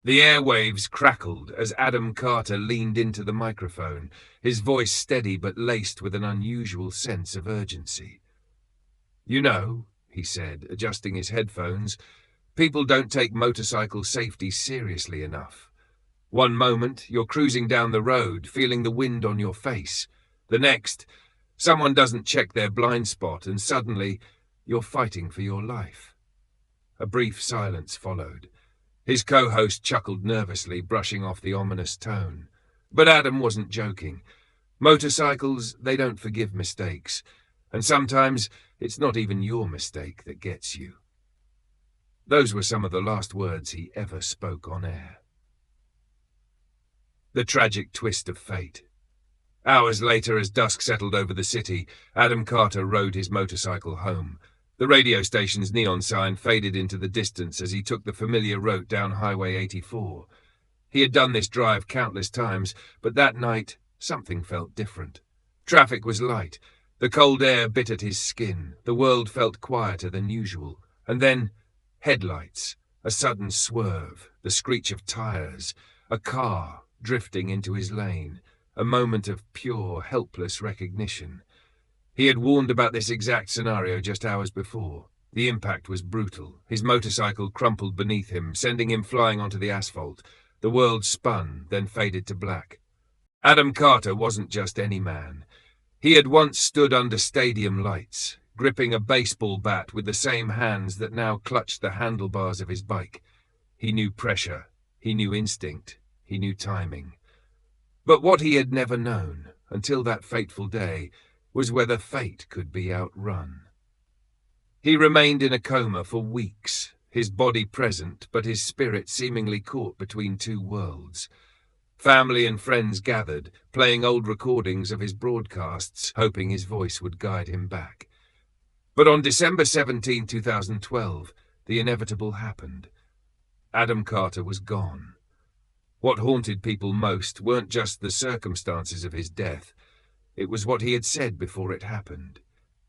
The airwaves crackled as Adam Carter leaned into the microphone, his voice steady but laced with an unusual sense of urgency. "You know," he said, adjusting his headphones, "people don't take motorcycle safety seriously enough. One moment, you're cruising down the road, feeling the wind on your face. The next, someone doesn't check their blind spot, and suddenly, you're fighting for your life." A brief silence followed. His co-host chuckled nervously, brushing off the ominous tone. But Adam wasn't joking. Motorcycles, they don't forgive mistakes. And sometimes, it's not even your mistake that gets you. Those were some of the last words he ever spoke on air. The tragic twist of fate. Hours later, as dusk settled over the city, Adam Carter rode his motorcycle home. The radio station's neon sign faded into the distance as he took the familiar route down Highway 84. He had done this drive countless times, but that night, something felt different. Traffic was light. The cold air bit at his skin. The world felt quieter than usual. And then, headlights, a sudden swerve, the screech of tires, a car drifting into his lane, a moment of pure, helpless recognition. He had warned about this exact scenario just hours before. The impact was brutal. His motorcycle crumpled beneath him, sending him flying onto the asphalt. The world spun, then faded to black. Adam Carter wasn't just any man. He had once stood under stadium lights, gripping a baseball bat with the same hands that now clutched the handlebars of his bike. He knew pressure. He knew instinct. He knew timing. But what he had never known, until that fateful day, was whether fate could be outrun. He remained in a coma for weeks, his body present, but his spirit seemingly caught between two worlds. Family and friends gathered, playing old recordings of his broadcasts, hoping his voice would guide him back. But on December 17, 2012, the inevitable happened. Adam Carter was gone. What haunted people most weren't just the circumstances of his death. It was what he had said before it happened.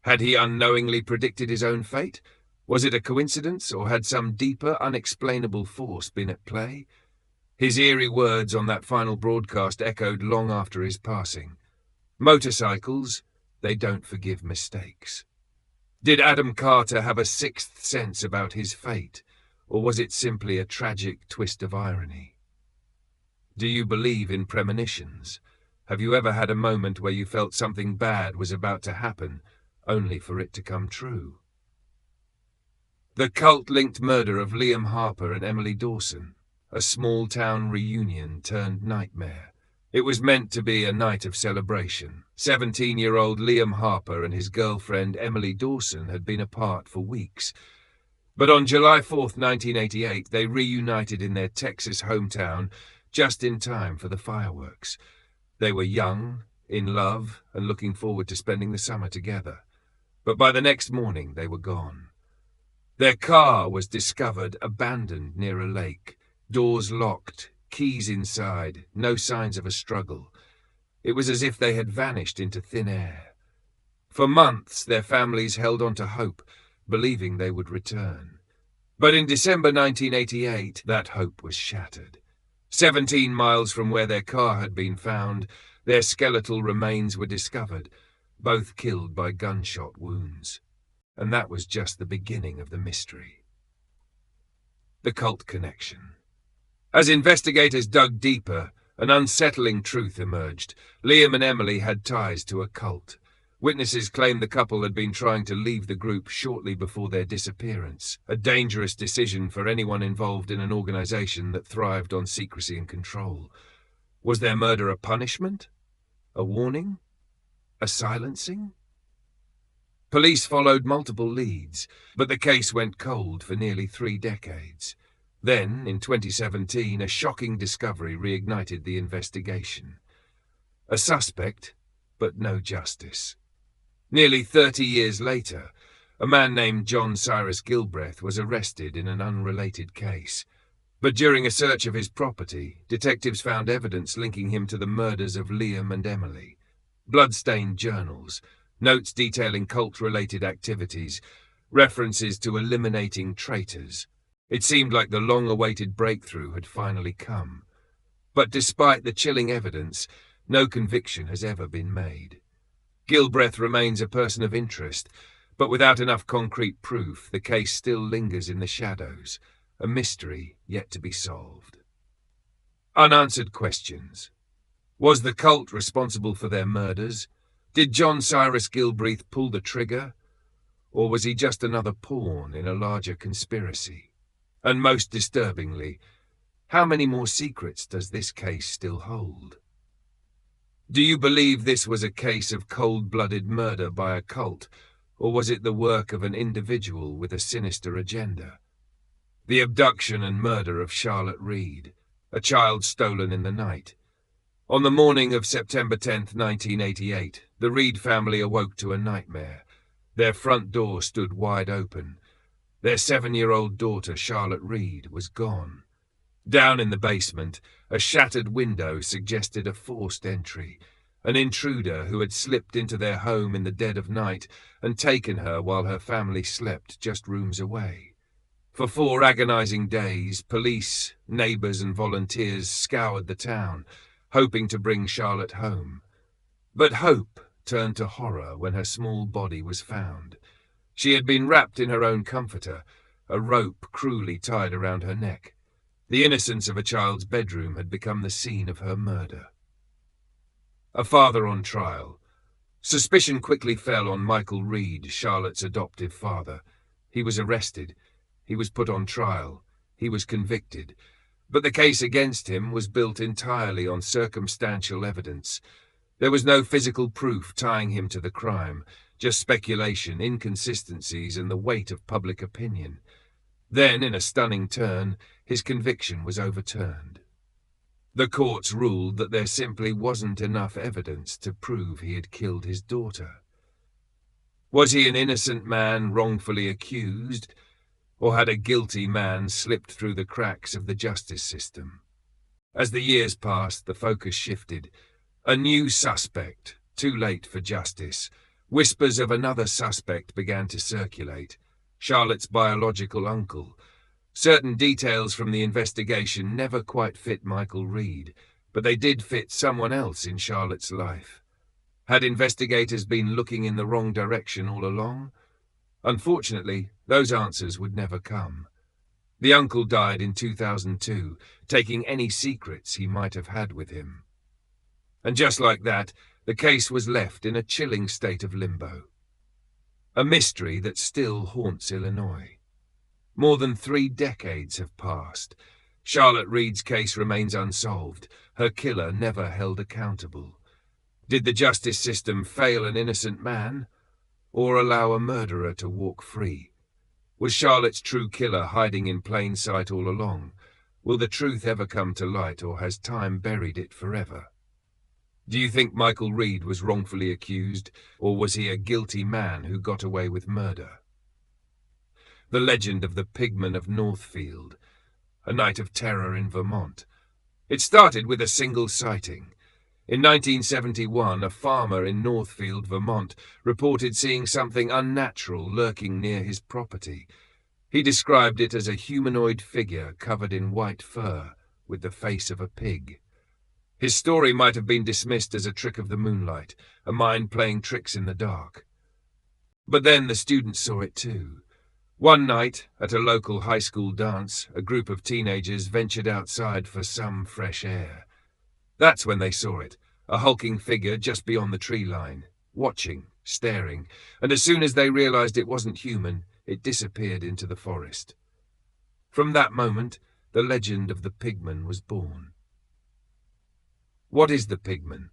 Had he unknowingly predicted his own fate? Was it a coincidence, or had some deeper, unexplainable force been at play? His eerie words on that final broadcast echoed long after his passing. Motorcycles, they don't forgive mistakes. Did Adam Carter have a sixth sense about his fate, or was it simply a tragic twist of irony? Do you believe in premonitions? Have you ever had a moment where you felt something bad was about to happen, only for it to come true? The cult-linked murder of Liam Harper and Emily Dawson, a small-town reunion turned nightmare. It was meant to be a night of celebration. 17-year-old Liam Harper and his girlfriend Emily Dawson had been apart for weeks. But on July 4th, 1988, they reunited in their Texas hometown just in time for the fireworks. They were young, in love, and looking forward to spending the summer together. But by the next morning, they were gone. Their car was discovered abandoned near a lake, doors locked, keys inside, no signs of a struggle. It was as if they had vanished into thin air. For months, their families held on to hope, believing they would return. But in December 1988, that hope was shattered. 17 miles from where their car had been found, their skeletal remains were discovered, both killed by gunshot wounds. And that was just the beginning of the mystery. The cult connection. As investigators dug deeper, an unsettling truth emerged. Liam and Emily had ties to a cult. Witnesses claimed the couple had been trying to leave the group shortly before their disappearance, a dangerous decision for anyone involved in an organization that thrived on secrecy and control. Was their murder a punishment? A warning? A silencing? Police followed multiple leads, but the case went cold for nearly 3 decades. Then, in 2017, a shocking discovery reignited the investigation. A suspect, but no justice. Nearly 30 years later, a man named John Cyrus Gilbreth was arrested in an unrelated case. But during a search of his property, detectives found evidence linking him to the murders of Liam and Emily. Blood-stained journals, notes detailing cult-related activities, references to eliminating traitors. It seemed like the long-awaited breakthrough had finally come. But despite the chilling evidence, no conviction has ever been made. Gilbreth remains a person of interest, but without enough concrete proof, the case still lingers in the shadows, a mystery yet to be solved. Unanswered questions. Was the cult responsible for their murders? Did John Cyrus Gilbreth pull the trigger? Or was he just another pawn in a larger conspiracy? And most disturbingly, how many more secrets does this case still hold? Do you believe this was a case of cold-blooded murder by a cult, or was it the work of an individual with a sinister agenda? The abduction and murder of Charlotte Reed, a child stolen in the night. On the morning of September 10th, 1988, the Reed family awoke to a nightmare. Their front door stood wide open. Their 7-year-old daughter, Charlotte Reed, was gone. Down in the basement, a shattered window suggested a forced entry, an intruder who had slipped into their home in the dead of night and taken her while her family slept just rooms away. For 4 agonizing days, police, neighbors, and volunteers scoured the town, hoping to bring Charlotte home. But hope turned to horror when her small body was found. She had been wrapped in her own comforter, a rope cruelly tied around her neck. The innocence of a child's bedroom had become the scene of her murder. A father on trial. Suspicion quickly fell on Michael Reed, Charlotte's adoptive father. He was arrested. He was put on trial. He was convicted. But the case against him was built entirely on circumstantial evidence. There was no physical proof tying him to the crime, just speculation, inconsistencies, and the weight of public opinion. Then, in a stunning turn, his conviction was overturned. The courts ruled that there simply wasn't enough evidence to prove he had killed his daughter. Was he an innocent man wrongfully accused, or had a guilty man slipped through the cracks of the justice system? As the years passed, the focus shifted. A new suspect, too late for justice. Whispers of another suspect began to circulate. Charlotte's biological uncle. Certain details from the investigation never quite fit Michael Reed, but they did fit someone else in Charlotte's life. Had investigators been looking in the wrong direction all along? Unfortunately, those answers would never come. The uncle died in 2002, taking any secrets he might have had with him. And just like that, the case was left in a chilling state of limbo. A mystery that still haunts Illinois. More than 3 decades have passed. Charlotte Reed's case remains unsolved, her killer never held accountable. Did the justice system fail an innocent man, or allow a murderer to walk free? Was Charlotte's true killer hiding in plain sight all along? Will the truth ever come to light, or has time buried it forever? Do you think Michael Reed was wrongfully accused, or was he a guilty man who got away with murder? The legend of the Pigman of Northfield, a night of terror in Vermont. It started with a single sighting. In 1971, a farmer in Northfield, Vermont, reported seeing something unnatural lurking near his property. He described it as a humanoid figure covered in white fur, with the face of a pig. His story might have been dismissed as a trick of the moonlight, a mind playing tricks in the dark. But then the students saw it too. One night, at a local high school dance, a group of teenagers ventured outside for some fresh air. That's when they saw it, a hulking figure just beyond the tree line, watching, staring, and as soon as they realized it wasn't human, it disappeared into the forest. From that moment, the legend of the Pigman was born. What is the Pigman?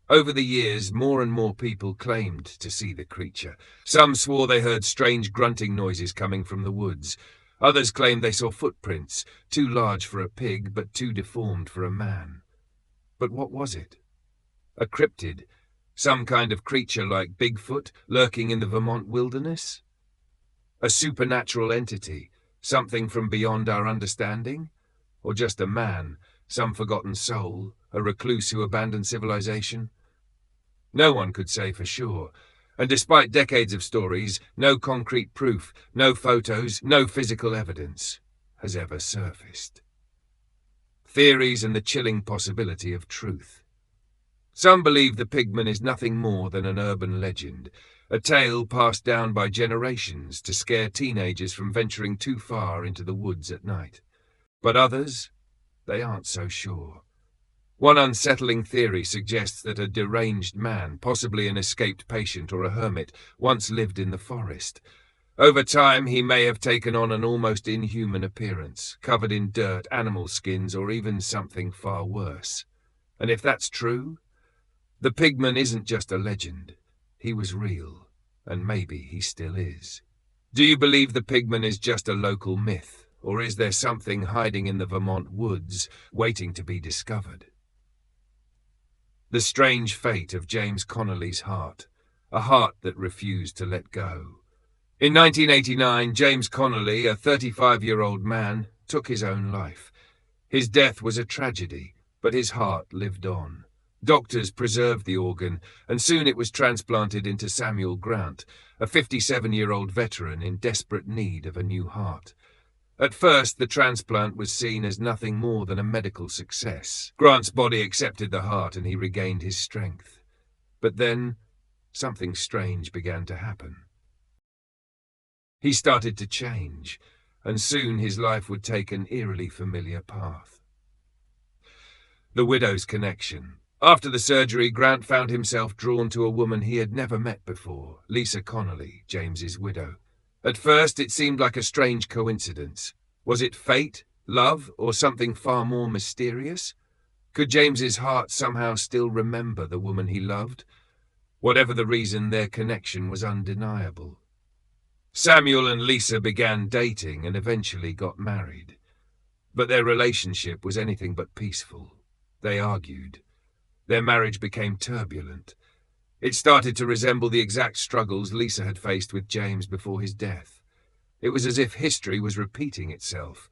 Over the years, more and more people claimed to see the creature. Some swore they heard strange grunting noises coming from the woods. Others claimed they saw footprints, too large for a pig but too deformed for a man. But what was it? A cryptid? Some kind of creature like Bigfoot lurking in the Vermont wilderness? A supernatural entity, something from beyond our understanding? Or just a man, some forgotten soul, a recluse who abandoned civilization? No one could say for sure, and despite decades of stories, no concrete proof, no photos, no physical evidence. has ever surfaced. Theories and the chilling possibility of truth. Some believe the Pigman is nothing more than an urban legend, a tale passed down by generations to scare teenagers from venturing too far into the woods at night. But others, they aren't so sure. One unsettling theory suggests that a deranged man, possibly an escaped patient or a hermit, once lived in the forest. Over time, he may have taken on an almost inhuman appearance, covered in dirt, animal skins, or even something far worse. And if that's true, the Pigman isn't just a legend. He was real, and maybe he still is. Do you believe the Pigman is just a local myth, or is there something hiding in the Vermont woods, waiting to be discovered? The strange fate of James Connolly's heart, a heart that refused to let go. In 1989, James Connolly, a 35-year-old man, took his own life. His death was a tragedy, but his heart lived on. Doctors preserved the organ, and soon it was transplanted into Samuel Grant, a 57-year-old veteran in desperate need of a new heart. At first, the transplant was seen as nothing more than a medical success. Grant's body accepted the heart and he regained his strength. But then, something strange began to happen. He started to change, and soon his life would take an eerily familiar path. The widow's connection. After the surgery, Grant found himself drawn to a woman he had never met before, Lisa Connolly, James's widow. At first, it seemed like a strange coincidence. Was it fate, love, or something far more mysterious? Could James's heart somehow still remember the woman he loved? Whatever the reason, their connection was undeniable. Samuel and Lisa began dating and eventually got married. But their relationship was anything but peaceful. They argued. Their marriage became turbulent. It started to resemble the exact struggles Lisa had faced with James before his death. It was as if history was repeating itself,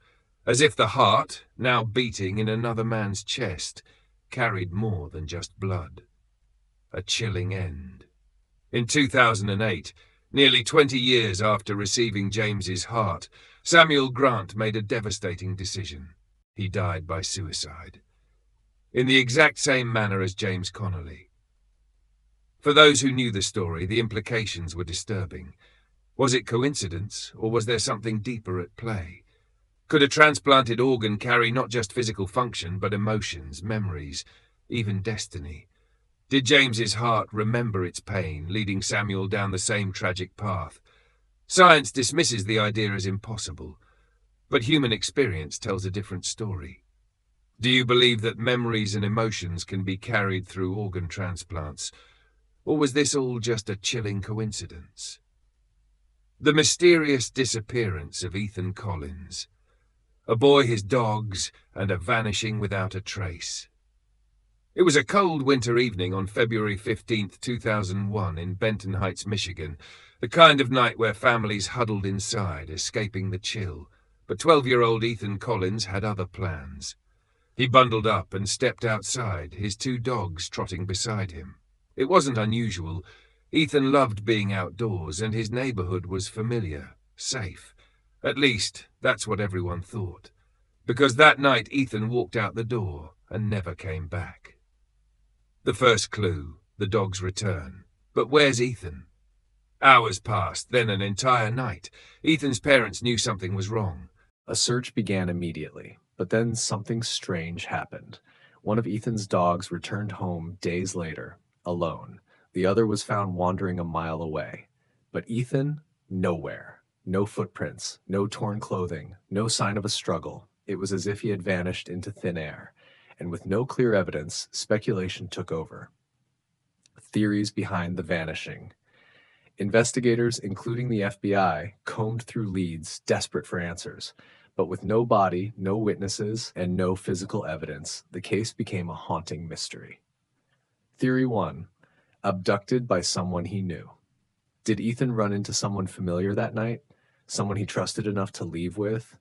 as if the heart, now beating in another man's chest, carried more than just blood. A chilling end. In 2008, nearly 20 years after receiving James's heart, Samuel Grant made a devastating decision. He died by suicide. In the exact same manner as James Connolly. For those who knew the story, the implications were disturbing. Was it coincidence, or was there something deeper at play? Could a transplanted organ carry not just physical function, but emotions, memories, even destiny? Did James's heart remember its pain, leading Samuel down the same tragic path? Science dismisses the idea as impossible, but human experience tells a different story. Do you believe that memories and emotions can be carried through organ transplants? Or was this all just a chilling coincidence? The mysterious disappearance of Ethan Collins. A boy, his dogs, and a vanishing without a trace. It was a cold winter evening on February 15, 2001 in Benton Heights, Michigan, the kind of night where families huddled inside, escaping the chill. But 12-year-old Ethan Collins had other plans. He bundled up and stepped outside, his two dogs trotting beside him. It wasn't unusual. Ethan loved being outdoors, and his neighborhood was familiar, safe. At least, that's what everyone thought. Because that night Ethan walked out the door and never came back. The first clue, the dog's return. But where's Ethan? Hours passed, then an entire night. Ethan's parents knew something was wrong. A search began immediately, but then something strange happened. One of Ethan's dogs returned home days later, alone. The other was found wandering a mile away. But Ethan, nowhere. No footprints, no torn clothing, no sign of a struggle. It was as if he had vanished into thin air. And with no clear evidence, speculation took over. Theories behind the vanishing. Investigators, including the FBI, combed through leads, desperate for answers. But with no body, no witnesses, and no physical evidence, the case became a haunting mystery. Theory 1. Abducted by someone he knew. Did Ethan run into someone familiar that night? Someone he trusted enough to leave with?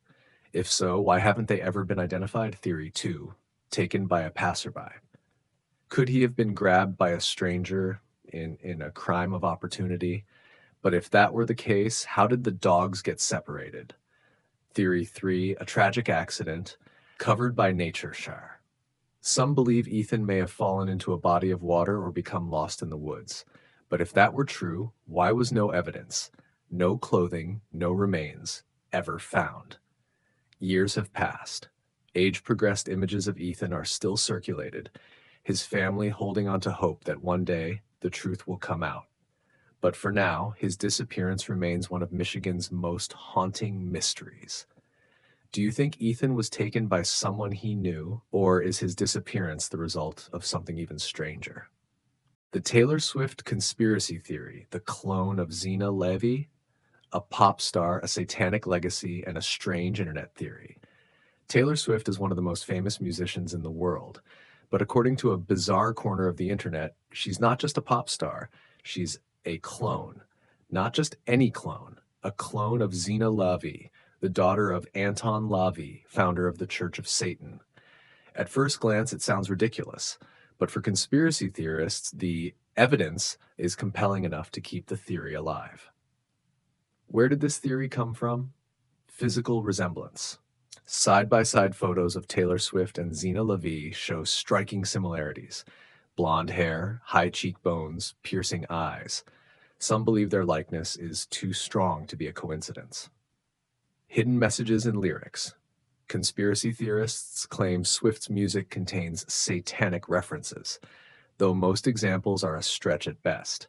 If so, why haven't they ever been identified? Theory 2. Taken by a passerby. Could he have been grabbed by a stranger in a crime of opportunity? But if that were the case, how did the dogs get separated? Theory 3, a tragic accident covered by nature share. Some believe Ethan may have fallen into a body of water or become lost in the woods. But if that were true, why was no evidence, no clothing, no remains, ever found? Years have passed. Age-progressed images of Ethan are still circulated, his family holding on to hope that one day the truth will come out. But for now, his disappearance remains one of Michigan's most haunting mysteries. Do you think Ethan was taken by someone he knew, or is his disappearance the result of something even stranger? The Taylor Swift conspiracy theory, the clone of Zena Levy, a pop star, a satanic legacy, and a strange internet theory. Taylor Swift is one of the most famous musicians in the world, but according to a bizarre corner of the internet, she's not just a pop star, she's a clone. Not just any clone, a clone of Zena Levy, the daughter of Anton LaVey, founder of the Church of Satan. At first glance, it sounds ridiculous, but for conspiracy theorists, the evidence is compelling enough to keep the theory alive. Where did this theory come from? Physical resemblance. Side-by-side photos of Taylor Swift and Zena Levy show striking similarities. Blonde hair, high cheekbones, piercing eyes. Some believe their likeness is too strong to be a coincidence. Hidden messages in lyrics. Conspiracy theorists claim Swift's music contains satanic references, though most examples are a stretch at best.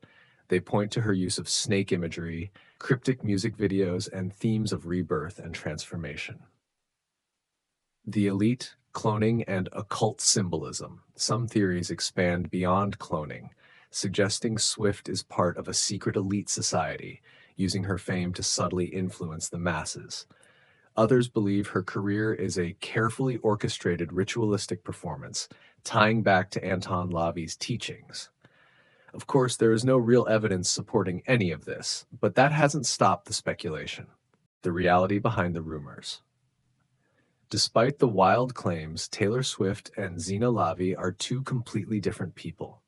They point to her use of snake imagery, cryptic music videos, and themes of rebirth and transformation. The elite, cloning, and occult symbolism. Some theories expand beyond cloning, suggesting Swift is part of a secret elite society, using her fame to subtly influence the masses. Others believe her career is a carefully orchestrated ritualistic performance, tying back to Anton LaVey's teachings. Of course, there is no real evidence supporting any of this, but that hasn't stopped the speculation. The reality behind the rumors. Despite the wild claims, Taylor Swift and Zena Levy are two completely different people.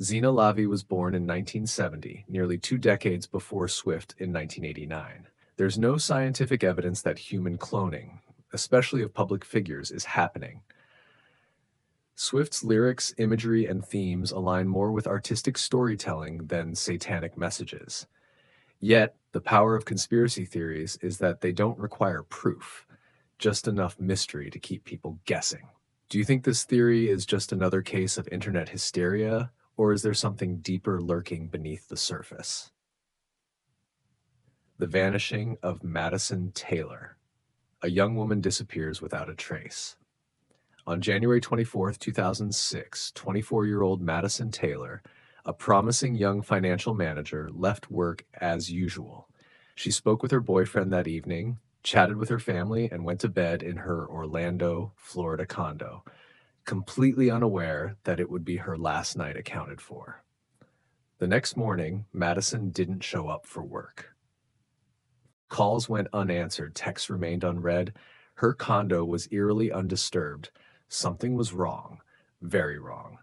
Zena Levy was born in 1970, nearly 2 decades before Swift in 1989. There's no scientific evidence that human cloning, especially of public figures, is happening. Swift's lyrics, imagery, and themes align more with artistic storytelling than satanic messages. Yet, the power of conspiracy theories is that they don't require proof, just enough mystery to keep people guessing. Do you think this theory is just another case of internet hysteria, or is there something deeper lurking beneath the surface? The vanishing of Madison Taylor. A young woman disappears without a trace. On January 24, 2006, 24-year-old Madison Taylor, a promising young financial manager, left work as usual. She spoke with her boyfriend that evening, chatted with her family, and went to bed in her Orlando, Florida condo, completely unaware that it would be her last night accounted for. The next morning, Madison didn't show up for work. Calls went unanswered, texts remained unread. Her condo was eerily undisturbed. Something was wrong, very wrong.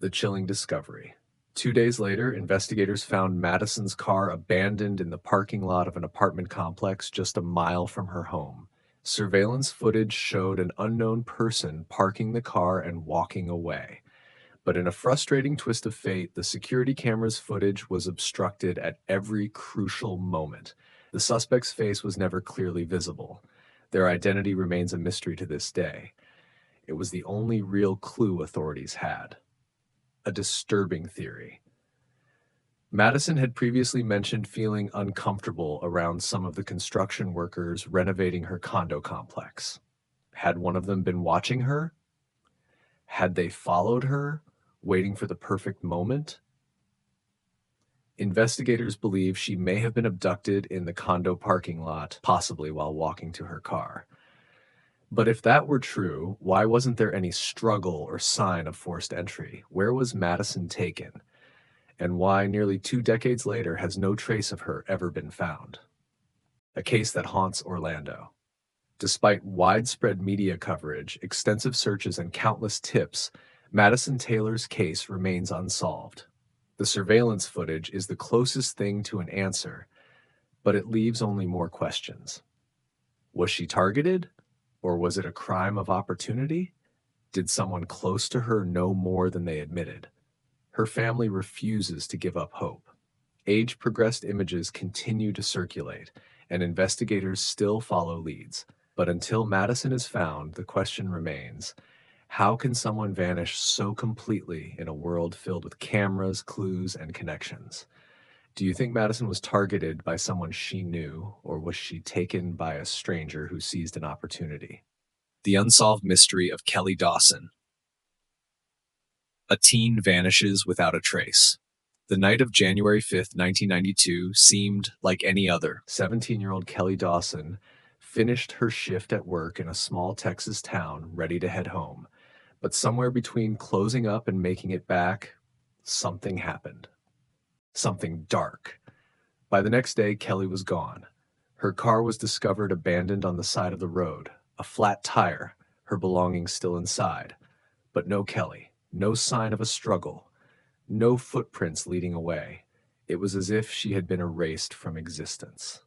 The chilling discovery. 2 days later, investigators found Madison's car abandoned in the parking lot of an apartment complex just a mile from her home. Surveillance footage showed an unknown person parking the car and walking away. But in a frustrating twist of fate, the security camera's footage was obstructed at every crucial moment. The suspect's face was never clearly visible. Their identity remains a mystery to this day. It was the only real clue authorities had. A disturbing theory. Madison had previously mentioned feeling uncomfortable around some of the construction workers renovating her condo complex. Had one of them been watching her? Had they followed her, waiting for the perfect moment? Investigators believe she may have been abducted in the condo parking lot, possibly while walking to her car. But if that were true, why wasn't there any struggle or sign of forced entry? Where was Madison taken? And why, nearly 2 decades later, has no trace of her ever been found? A case that haunts Orlando. Despite widespread media coverage, extensive searches, and countless tips, Madison Taylor's case remains unsolved. The surveillance footage is the closest thing to an answer, But it leaves only more questions. Was she targeted? Or was it a crime of opportunity? Did someone close to her know more than they admitted? Her family refuses to give up hope. Age-progressed images continue to circulate, and investigators still follow leads. But until Madison is found, the question remains, how can someone vanish so completely in a world filled with cameras, clues, and connections? Do you think Madison was targeted by someone she knew, or was she taken by a stranger who seized an opportunity? The unsolved mystery of Kelly Dawson. A teen vanishes without a trace. The night of January 5th, 1992 seemed like any other. 17-year-old Kelly Dawson finished her shift at work in a small Texas town, ready to head home. But somewhere between closing up and making it back, something happened. Something dark. By the next day, Kelly was gone. Her car was discovered abandoned on the side of the road, a flat tire, her belongings still inside. But no Kelly, no sign of a struggle, no footprints leading away. It was as if she had been erased from existence.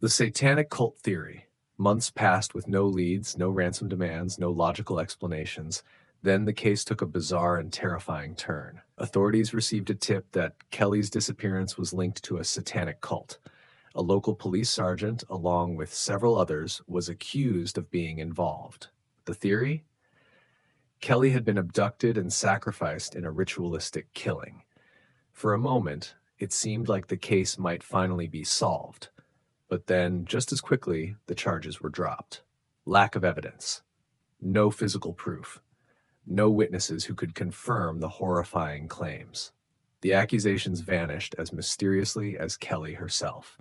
The Satanic cult theory. Months passed with no leads, no ransom demands, no logical explanations. Then the case took a bizarre and terrifying turn. Authorities received a tip that Kelly's disappearance was linked to a satanic cult. A local police sergeant, along with several others, was accused of being involved. The theory? Kelly had been abducted and sacrificed in a ritualistic killing. For a moment, it seemed like the case might finally be solved. But then, just as quickly, the charges were dropped. Lack of evidence. No physical proof. No witnesses who could confirm the horrifying claims. The accusations vanished as mysteriously as Kelly herself,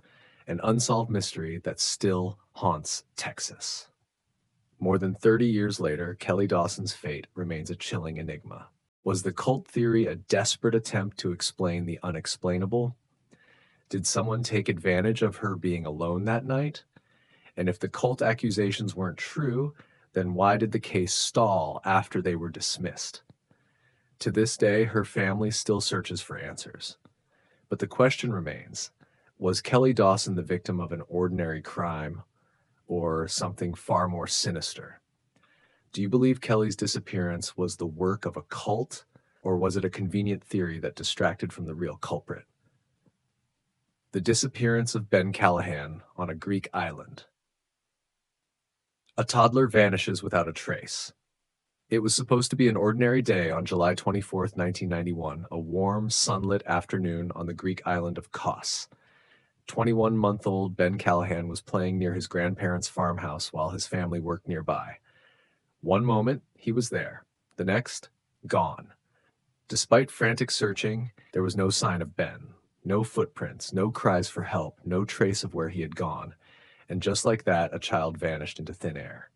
an unsolved mystery that still haunts Texas. More than 30 years later, Kelly Dawson's fate remains a chilling enigma. Was the cult theory a desperate attempt to explain the unexplainable? Did someone take advantage of her being alone that night? And if the cult accusations weren't true, then why did the case stall after they were dismissed? To this day, her family still searches for answers. But the question remains, was Kelly Dawson the victim of an ordinary crime or something far more sinister? Do you believe Kelly's disappearance was the work of a cult, or was it a convenient theory that distracted from the real culprit? The disappearance of Ben Callahan on a Greek island. A toddler vanishes without a trace. It was supposed to be an ordinary day on July 24th, 1991, a warm, sunlit afternoon on the Greek island of Kos. 21-month-old Ben Callahan was playing near his grandparents' farmhouse while his family worked nearby. One moment, he was there. The next, gone. Despite frantic searching, there was no sign of Ben. No footprints, no cries for help, no trace of where he had gone. And just like that, a child vanished into thin air.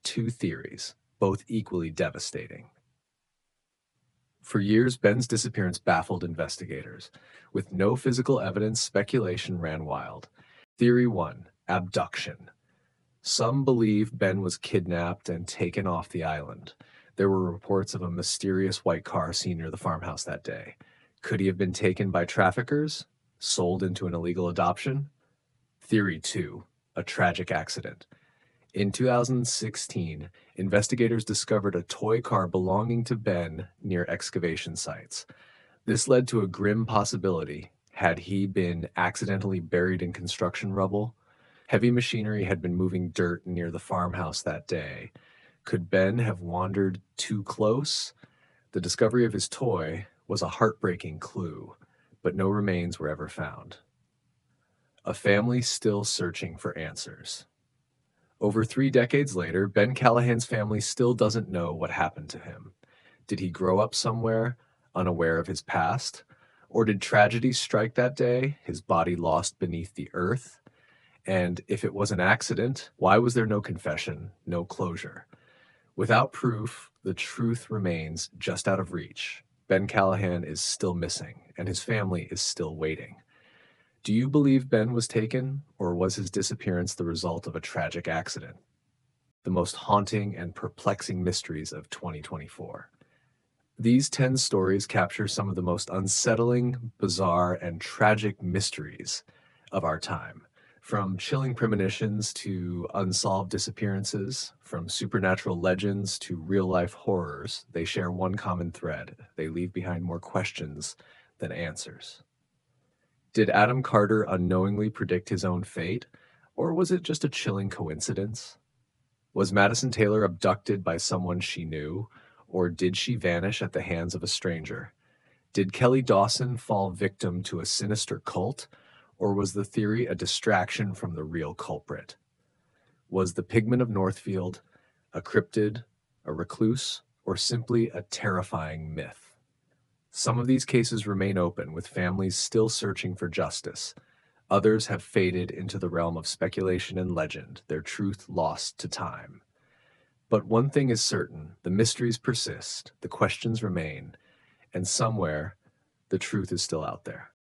Two theories, both equally devastating. For years, Ben's disappearance baffled investigators. With no physical evidence, speculation ran wild. Theory 1, abduction. Some believe Ben was kidnapped and taken off the island. There were reports of a mysterious white car seen near the farmhouse that day. Could he have been taken by traffickers? Sold into an illegal adoption? Theory 2, a tragic accident. In 2016, investigators discovered a toy car belonging to Ben near excavation sites. This led to a grim possibility. Had he been accidentally buried in construction rubble? Heavy machinery had been moving dirt near the farmhouse that day. Could Ben have wandered too close? The discovery of his toy was a heartbreaking clue, but no remains were ever found. A family still searching for answers. Over 3 decades later, Ben Callahan's family still doesn't know what happened to him. Did he grow up somewhere, unaware of his past? Or did tragedy strike that day, his body lost beneath the earth? And if it was an accident, why was there no confession, no closure? Without proof, the truth remains just out of reach. Ben Callahan is still missing, and his family is still waiting. Do you believe Ben was taken, or was his disappearance the result of a tragic accident? The most haunting and perplexing mysteries of 2024. These 10 stories capture some of the most unsettling, bizarre, and tragic mysteries of our time. From chilling premonitions to unsolved disappearances, from supernatural legends to real-life horrors, they share one common thread. They leave behind more questions than answers. Did Adam Carter unknowingly predict his own fate, or was it just a chilling coincidence? Was Madison Taylor abducted by someone she knew, or did she vanish at the hands of a stranger? Did Kelly Dawson fall victim to a sinister cult, or was the theory a distraction from the real culprit? Was the Pigman of Northfield a cryptid, a recluse, or simply a terrifying myth? Some of these cases remain open, with families still searching for justice. Others have faded into the realm of speculation and legend, their truth lost to time. But one thing is certain, the mysteries persist, the questions remain, and somewhere the truth is still out there.